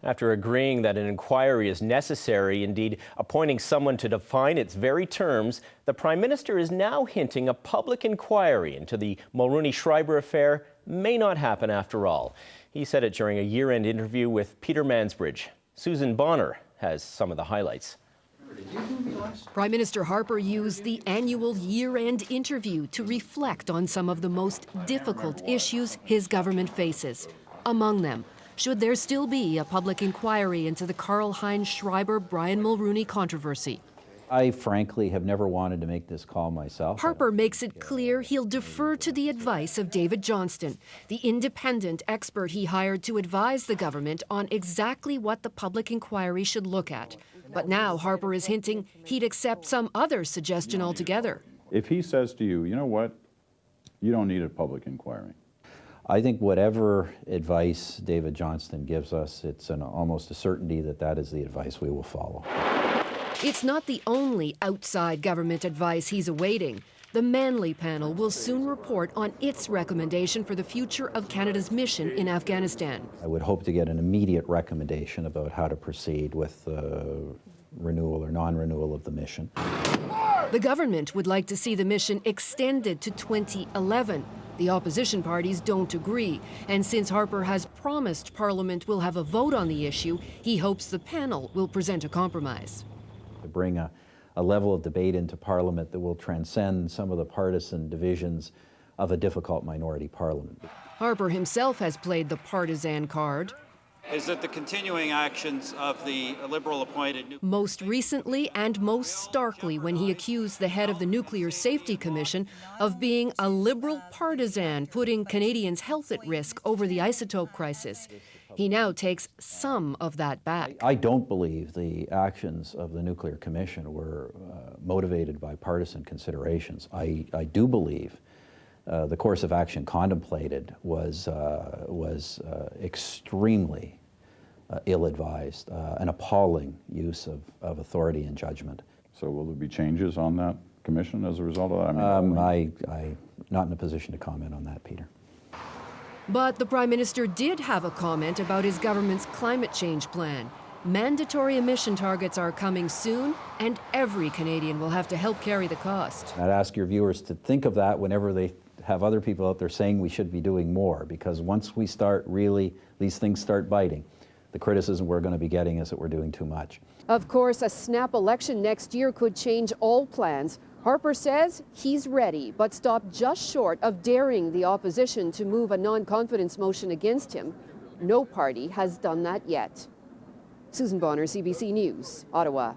After agreeing that an inquiry is necessary, indeed appointing someone to define its very terms, the Prime Minister is now hinting a public inquiry into the Mulroney-Schreiber affair may not happen after all. He said it during a year-end interview with Peter Mansbridge. Susan Bonner has some of the highlights. Prime Minister Harper used the annual year-end interview to reflect on some of the most difficult issues his government faces. Among them, should there still be a public inquiry into the Karl-Heinz Schreiber-Brian Mulroney controversy? I frankly have never wanted to make this call myself. Harper makes it clear he'll defer to the advice of David Johnston, the independent expert he hired to advise the government on exactly what the public inquiry should look at. But now Harper is hinting he'd accept some other suggestion altogether. If he says to you, you know what, you don't need a public inquiry. I think whatever advice David Johnston gives us, it's almost a certainty that that is the advice we will follow. It's not the only outside government advice he's awaiting. The Manley panel will soon report on its recommendation for the future of Canada's mission in Afghanistan. I would hope to get an immediate recommendation about how to proceed with renewal or non-renewal of the mission. The government would like to see the mission extended to 2011. The opposition parties don't agree, and since Harper has promised Parliament will have a vote on the issue, he hopes the panel will present a compromise. To bring a level of debate into Parliament that will transcend some of the partisan divisions of a difficult minority Parliament. Harper himself has played the partisan card. Is that the continuing actions of the Liberal-appointed... Most recently and most starkly when he accused the head of the Nuclear Safety Commission of being a Liberal partisan, putting Canadians' health at risk over the isotope crisis. He now takes some of that back. I don't believe the actions of the Nuclear Commission were motivated by partisan considerations. I do believe the course of action contemplated was extremely ill-advised, an appalling use of authority and judgment. So will there be changes on that commission as a result of that? I'm not in a position to comment on that, Peter. But the Prime Minister did have a comment about his government's climate change plan. Mandatory emission targets are coming soon, and every Canadian will have to help carry the cost. I'd ask your viewers to think of that whenever they have other people out there saying we should be doing more, because once we start really, these things start biting, the criticism we're going to be getting is that we're doing too much. Of course, a snap election next year could change all plans. Harper says he's ready, but stopped just short of daring the opposition to move a non-confidence motion against him. No party has done that yet. Susan Bonner, CBC News, Ottawa.